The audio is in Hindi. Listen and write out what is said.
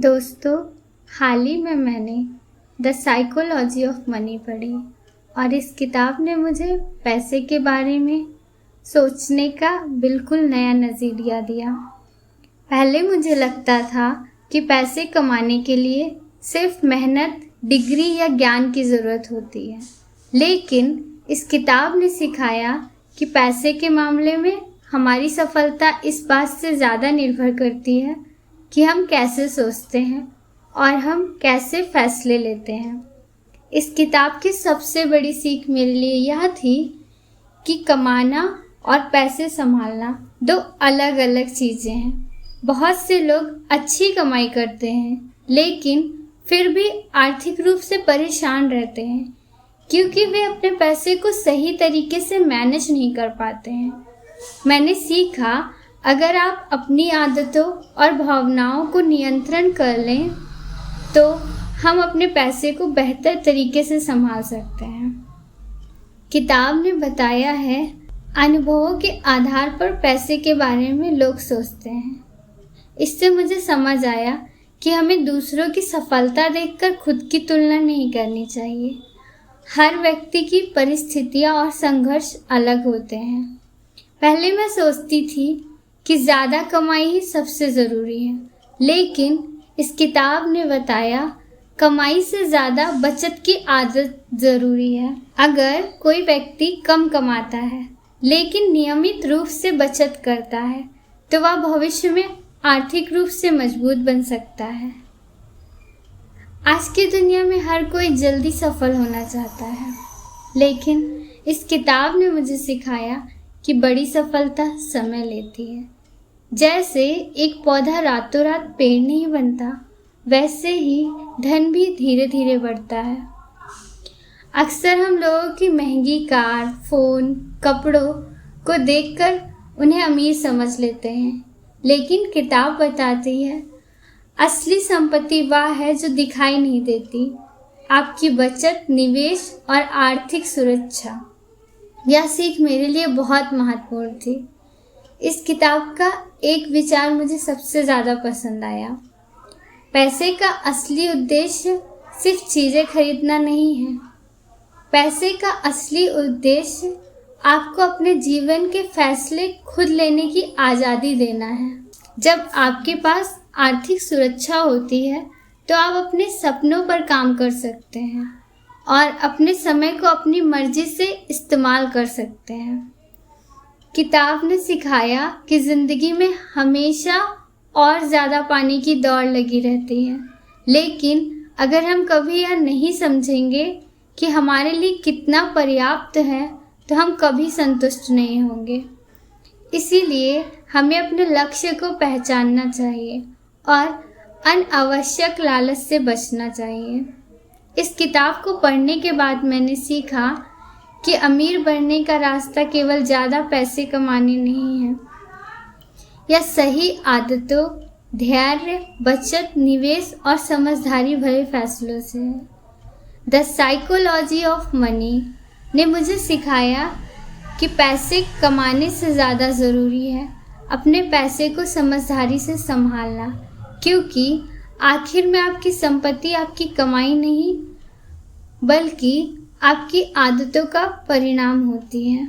दोस्तों, हाल ही में मैंने द साइकोलॉजी ऑफ मनी पढ़ी और इस किताब ने मुझे पैसे के बारे में सोचने का बिल्कुल नया नज़रिया दिया। पहले मुझे लगता था कि पैसे कमाने के लिए सिर्फ मेहनत, डिग्री या ज्ञान की ज़रूरत होती है, लेकिन इस किताब ने सिखाया कि पैसे के मामले में हमारी सफलता इस बात से ज़्यादा निर्भर करती है कि हम कैसे सोचते हैं और हम कैसे फैसले लेते हैं। इस किताब की सबसे बड़ी सीख मेरे लिए यह थी कि कमाना और पैसे संभालना दो अलग अलग चीज़ें हैं। बहुत से लोग अच्छी कमाई करते हैं, लेकिन फिर भी आर्थिक रूप से परेशान रहते हैं क्योंकि वे अपने पैसे को सही तरीके से मैनेज नहीं कर पाते हैं। मैंने सीखा, अगर आप अपनी आदतों और भावनाओं को नियंत्रण कर लें तो हम अपने पैसे को बेहतर तरीके से संभाल सकते हैं। किताब ने बताया है, अनुभवों के आधार पर पैसे के बारे में लोग सोचते हैं। इससे मुझे समझ आया कि हमें दूसरों की सफलता देखकर खुद की तुलना नहीं करनी चाहिए। हर व्यक्ति की परिस्थितियां और संघर्ष अलग होते हैं। पहले मैं सोचती थी कि ज़्यादा कमाई ही सबसे ज़रूरी है, लेकिन इस किताब ने बताया कमाई से ज़्यादा बचत की आदत ज़रूरी है। अगर कोई व्यक्ति कम कमाता है लेकिन नियमित रूप से बचत करता है तो वह भविष्य में आर्थिक रूप से मजबूत बन सकता है। आज की दुनिया में हर कोई जल्दी सफल होना चाहता है, लेकिन इस किताब ने मुझे सिखाया कि बड़ी सफलता समय लेती है। जैसे एक पौधा रातों रात पेड़ नहीं बनता, वैसे ही धन भी धीरे धीरे बढ़ता है। अक्सर हम लोगों की महंगी कार, फ़ोन, कपड़ों को देखकर उन्हें अमीर समझ लेते हैं, लेकिन किताब बताती है असली संपत्ति वह है जो दिखाई नहीं देती, आपकी बचत, निवेश और आर्थिक सुरक्षा। यह सीख मेरे लिए बहुत महत्वपूर्ण थी। इस किताब का एक विचार मुझे सबसे ज़्यादा पसंद आया। पैसे का असली उद्देश्य सिर्फ चीज़ें खरीदना नहीं है। पैसे का असली उद्देश्य आपको अपने जीवन के फैसले खुद लेने की आज़ादी देना है। जब आपके पास आर्थिक सुरक्षा होती है तो आप अपने सपनों पर काम कर सकते हैं और अपने समय को अपनी मर्जी से इस्तेमाल कर सकते हैं। किताब ने सिखाया कि ज़िंदगी में हमेशा और ज़्यादा पाने की दौड़ लगी रहती है, लेकिन अगर हम कभी यह नहीं समझेंगे कि हमारे लिए कितना पर्याप्त है तो हम कभी संतुष्ट नहीं होंगे। इसीलिए हमें अपने लक्ष्य को पहचानना चाहिए और अनावश्यक लालच से बचना चाहिए। इस किताब को पढ़ने के बाद मैंने सीखा कि अमीर बनने का रास्ता केवल ज़्यादा पैसे कमाने नहीं है। यह सही आदतों, धैर्य, बचत, निवेश और समझदारी भरे फैसलों से है। द साइकोलॉजी ऑफ मनी ने मुझे सिखाया कि पैसे कमाने से ज़्यादा ज़रूरी है अपने पैसे को समझदारी से संभालना, क्योंकि आखिर में आपकी संपत्ति आपकी कमाई नहीं बल्कि आपकी आदतों का परिणाम होती है।